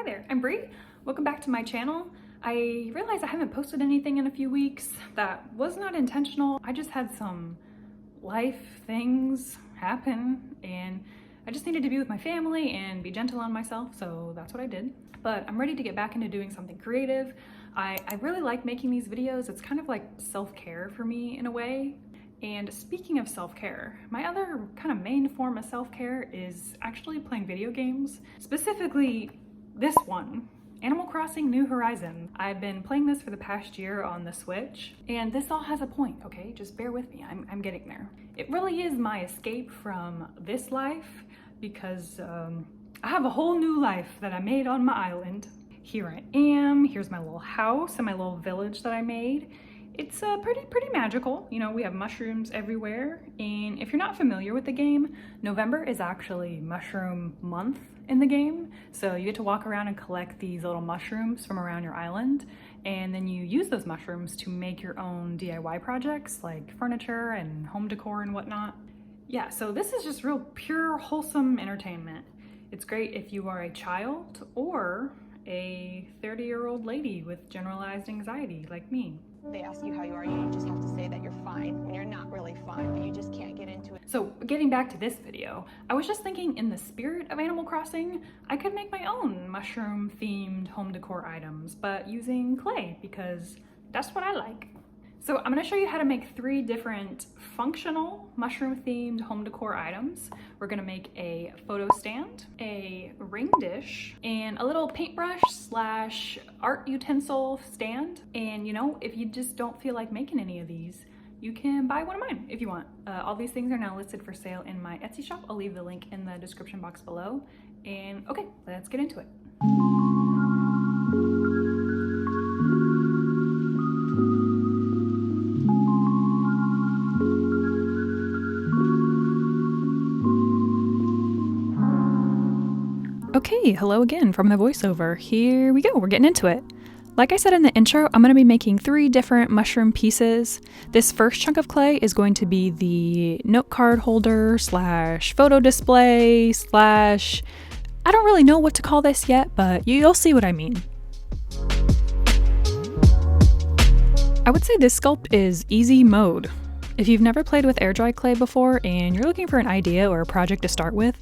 Hi there, I'm Bree. Welcome back to my channel. I realized I haven't posted anything in a few weeks. That was not intentional. I just had some life things happen and I just needed to be with my family and be gentle on myself, so that's what I did. But I'm ready to get back into doing something creative. I really like making these videos. It's kind of like self-care for me in a way. And speaking of self-care, my other kind of main form of self-care is actually playing video games. Specifically, this one, Animal Crossing New Horizon. I've been playing this for the past year on the Switch, and this all has a point, okay? Just bear with me, I'm getting there. It really is my escape from this life because I have a whole new life that I made on my island. Here I am, here's my little house and my little village that I made. It's pretty magical. You know, we have mushrooms everywhere, and if you're not familiar with the game, November is actually mushroom month in the game. So you get to walk around and collect these little mushrooms from around your island, and then you use those mushrooms to make your own DIY projects like furniture and home decor and whatnot. Yeah, so this is just real pure, wholesome entertainment. It's great if you are a child or a 30-year-old lady with generalized anxiety like me. They ask you how you are, you just have to say that you're fine when you're not really fine, but you just can't get into it. So getting back to this video, I was just thinking in the spirit of Animal Crossing, I could make my own mushroom themed home decor items, but using clay because that's what I like. So I'm gonna show you how to make 3 different functional mushroom themed home decor items. We're gonna make a photo stand, a ring dish, and a little paintbrush slash art utensil stand. And you know, if you just don't feel like making any of these, you can buy one of mine if you want. All these things are now listed for sale in my Etsy shop. I'll leave the link in the description box below. And okay, let's get into it. Okay, hello again from the voiceover. Here we go, we're getting into it. Like I said in the intro, I'm going to be making 3 different mushroom pieces. This first chunk of clay is going to be the note card holder slash photo display slash... I don't really know what to call this yet, but you'll see what I mean. I would say this sculpt is easy mode. If you've never played with air dry clay before and you're looking for an idea or a project to start with,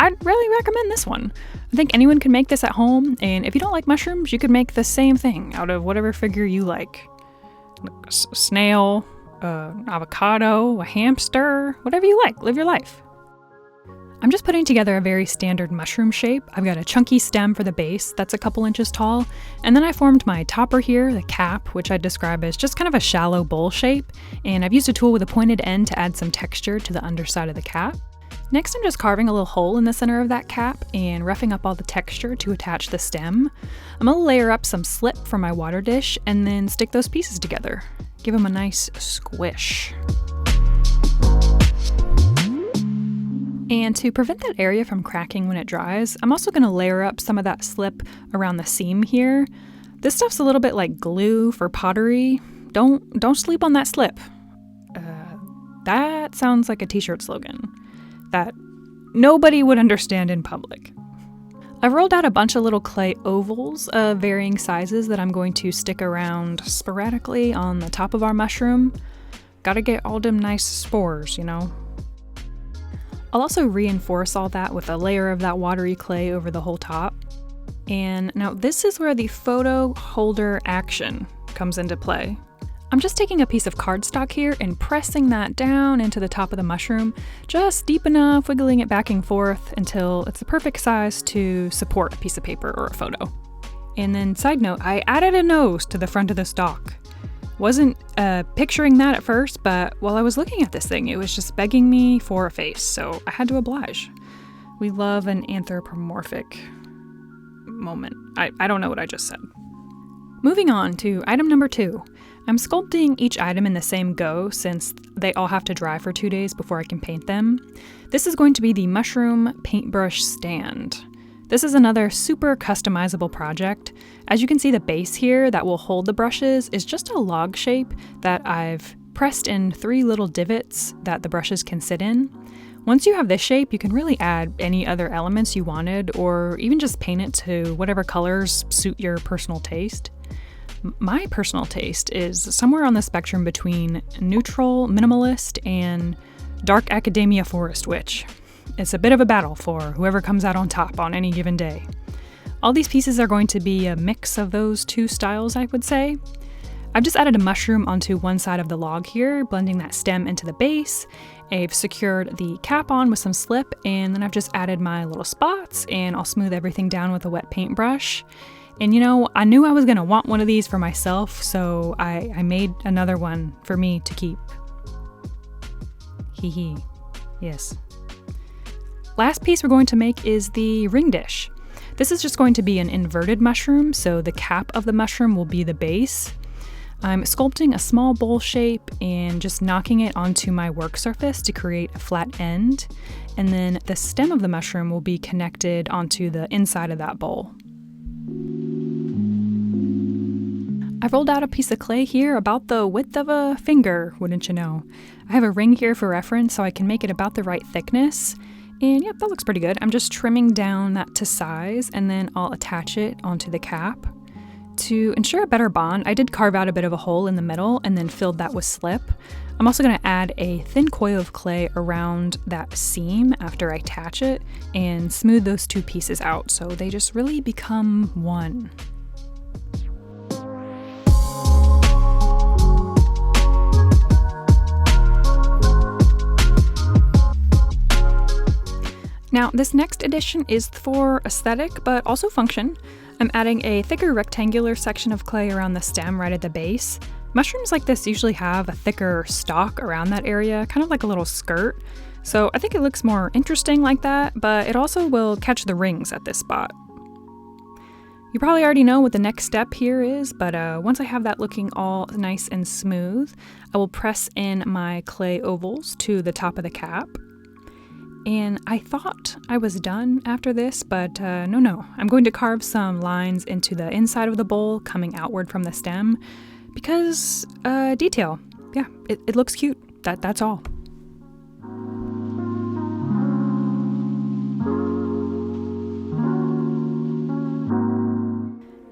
I'd really recommend this one. I think anyone can make this at home, and if you don't like mushrooms, you could make the same thing out of whatever figure you like. A snail, an avocado, a hamster, whatever you like, live your life. I'm just putting together a very standard mushroom shape. I've got a chunky stem for the base that's a couple inches tall, and then I formed my topper here, the cap, which I'd describe as just kind of a shallow bowl shape, and I've used a tool with a pointed end to add some texture to the underside of the cap. Next, I'm just carving a little hole in the center of that cap and roughing up all the texture to attach the stem. I'm gonna layer up some slip from my water dish and then stick those pieces together. Give them a nice squish. And to prevent that area from cracking when it dries, I'm also gonna layer up some of that slip around the seam here. This stuff's a little bit like glue for pottery. Don't sleep on that slip. That sounds like a t-shirt slogan that nobody would understand in public. I've rolled out a bunch of little clay ovals of varying sizes that I'm going to stick around sporadically on the top of our mushroom. Gotta get all them nice spores, you know. I'll also reinforce all that with a layer of that watery clay over the whole top. And now this is where the photo holder action comes into play. I'm just taking a piece of cardstock here and pressing that down into the top of the mushroom, just deep enough, wiggling it back and forth until it's the perfect size to support a piece of paper or a photo. And then side note, I added a nose to the front of the stalk. Wasn't picturing that at first, but while I was looking at this thing, it was just begging me for a face, so I had to oblige. We love an anthropomorphic moment. I don't know what I just said. Moving on to item number 2. I'm sculpting each item in the same go since they all have to dry for 2 days before I can paint them. This is going to be the mushroom paintbrush stand. This is another super customizable project. As you can see, the base here that will hold the brushes is just a log shape that I've pressed in 3 little divots that the brushes can sit in. Once you have this shape, you can really add any other elements you wanted, or even just paint it to whatever colors suit your personal taste. My personal taste is somewhere on the spectrum between neutral minimalist and dark academia forest witch. It's a bit of a battle for whoever comes out on top on any given day. All these pieces are going to be a mix of those two styles, I would say. I've just added a mushroom onto one side of the log here, blending that stem into the base. I've secured the cap on with some slip, and then I've just added my little spots, and I'll smooth everything down with a wet paintbrush. And you know, I knew I was gonna want one of these for myself, so I made another one for me to keep. Hee hee. Yes. Last piece we're going to make is the ring dish. This is just going to be an inverted mushroom, so the cap of the mushroom will be the base. I'm sculpting a small bowl shape and just knocking it onto my work surface to create a flat end. And then the stem of the mushroom will be connected onto the inside of that bowl. I've rolled out a piece of clay here about the width of a finger, wouldn't you know. I have a ring here for reference so I can make it about the right thickness. And yep, that looks pretty good. I'm just trimming down that to size, and then I'll attach it onto the cap. To ensure a better bond, I did carve out a bit of a hole in the middle and then filled that with slip. I'm also going to add a thin coil of clay around that seam after I attach it and smooth those two pieces out so they just really become one. Now, this next addition is for aesthetic, but also function. I'm adding a thicker rectangular section of clay around the stem right at the base. Mushrooms like this usually have a thicker stalk around that area, kind of like a little skirt. So I think it looks more interesting like that, but it also will catch the rings at this spot. You probably already know what the next step here is, but once I have that looking all nice and smooth, I will press in my clay ovals to the top of the cap. And I thought I was done after this, but no. I'm going to carve some lines into the inside of the bowl coming outward from the stem because detail. Yeah, it looks cute. That's all.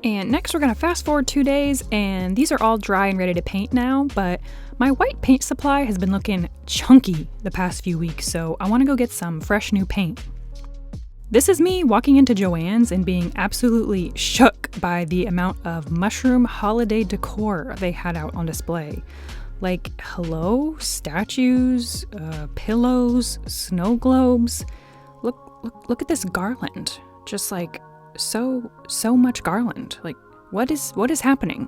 And next we're going to fast forward 2 days, and these are all dry and ready to paint now, but my white paint supply has been looking chunky the past few weeks, so I want to go get some fresh new paint. This is me walking into Joann's and being absolutely shook by the amount of mushroom holiday decor they had out on display. Like, hello, statues, pillows, snow globes. Look at this garland. Just like so much garland. Like, what is happening?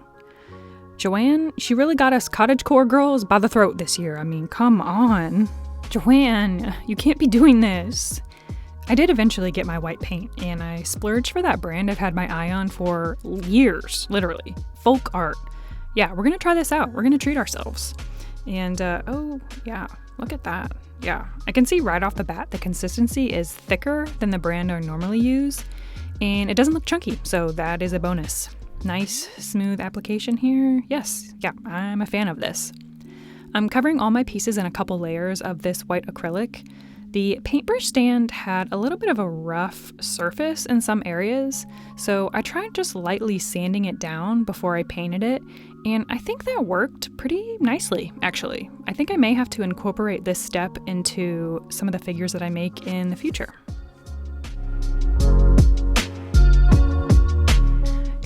Joann, she really got us cottagecore girls by the throat this year. I mean, come on. Joann, you can't be doing this. I did eventually get my white paint, and I splurged for that brand I've had my eye on for years, literally. Folk art. Yeah, we're gonna try this out. We're gonna treat ourselves. And, oh, yeah, look at that. Yeah, I can see right off the bat the consistency is thicker than the brand I normally use, and it doesn't look chunky, so that is a bonus. Nice, smooth application here. Yes, yeah, I'm a fan of this. I'm covering all my pieces in a couple layers of this white acrylic. The paintbrush stand had a little bit of a rough surface in some areas, so I tried just lightly sanding it down before I painted it, and I think that worked pretty nicely, actually. I think I may have to incorporate this step into some of the figures that I make in the future.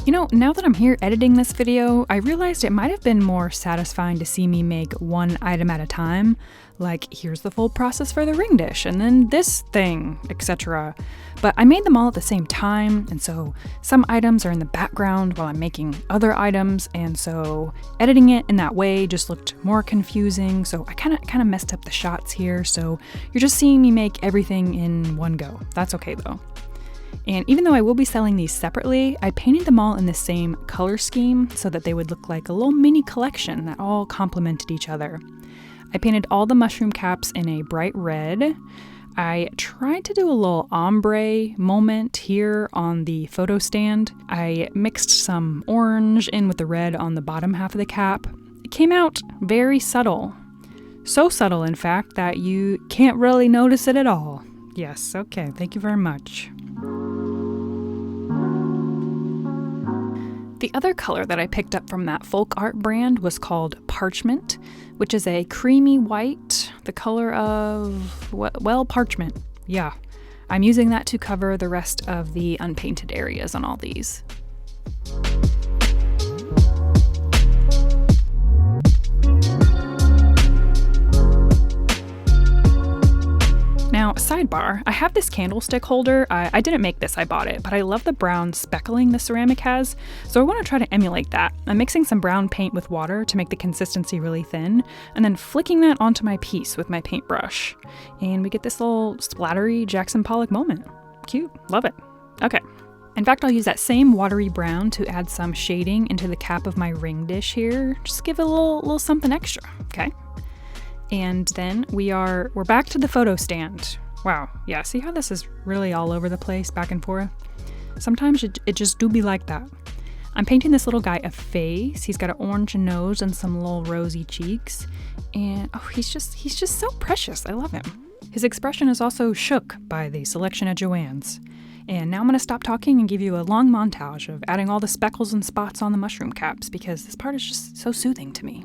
You know, now that I'm here editing this video, I realized it might have been more satisfying to see me make one item at a time. Like, here's the full process for the ring dish, and then this thing, etc. But I made them all at the same time, and so some items are in the background while I'm making other items, and so editing it in that way just looked more confusing, so I kind of messed up the shots here, so you're just seeing me make everything in one go. That's okay though. And even though I will be selling these separately, I painted them all in the same color scheme so that they would look like a little mini collection that all complemented each other. I painted all the mushroom caps in a bright red. I tried to do a little ombre moment here on the photo stand. I mixed some orange in with the red on the bottom half of the cap. It came out very subtle. So subtle, in fact, that you can't really notice it at all. Yes, okay, thank you very much. The other color that I picked up from that folk art brand was called Parchment, which is a creamy white, the color of, well, parchment. Yeah, I'm using that to cover the rest of the unpainted areas on all these. Now, sidebar, I have this candlestick holder. I didn't make this, I bought it, but I love the brown speckling the ceramic has, so I want to try to emulate that. I'm mixing some brown paint with water to make the consistency really thin, and then flicking that onto my piece with my paintbrush. And we get this little splattery Jackson Pollock moment. Cute, love it. Okay. In fact, I'll use that same watery brown to add some shading into the cap of my ring dish here. Just give it a little something extra, okay? And then we're back to the photo stand. Wow, yeah, see how this is really all over the place, back and forth? Sometimes it just do be like that. I'm painting this little guy a face. He's got an orange nose and some little rosy cheeks. And oh, he's just so precious. I love him. His expression is also shook by the selection at Joann's. And now I'm gonna stop talking and give you a long montage of adding all the speckles and spots on the mushroom caps because this part is just so soothing to me.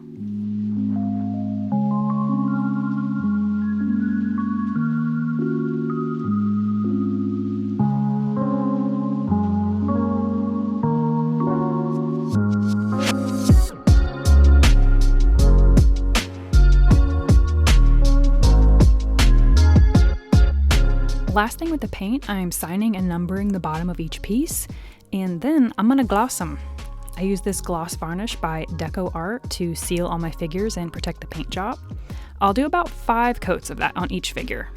Last thing with the paint, I'm signing and numbering the bottom of each piece, and then I'm gonna gloss them. I use this gloss varnish by Decor to seal all my figures and protect the paint job. I'll do about 5 coats of that on each figure.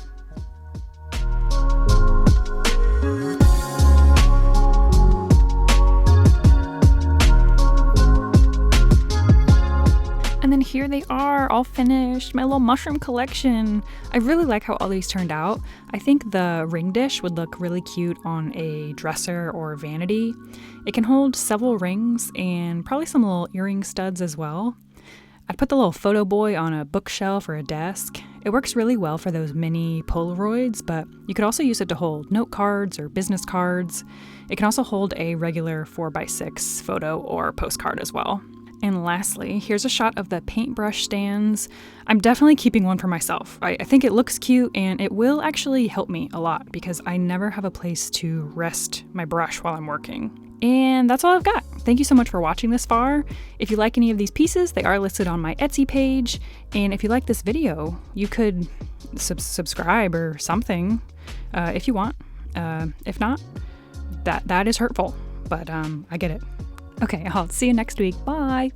And then here they are, all finished, my little mushroom collection. I really like how all these turned out. I think the ring dish would look really cute on a dresser or vanity. It can hold several rings and probably some little earring studs as well. I'd put the little photo boy on a bookshelf or a desk. It works really well for those mini Polaroids, but you could also use it to hold note cards or business cards. It can also hold a regular 4x6 photo or postcard as well. And lastly, here's a shot of the paintbrush stands. I'm definitely keeping one for myself. I think it looks cute and it will actually help me a lot because I never have a place to rest my brush while I'm working. And that's all I've got. Thank you so much for watching this far. If you like any of these pieces, they are listed on my Etsy page. And if you like this video, you could subscribe or something if you want. If not, that is hurtful, but I get it. Okay, I'll see you next week. Bye.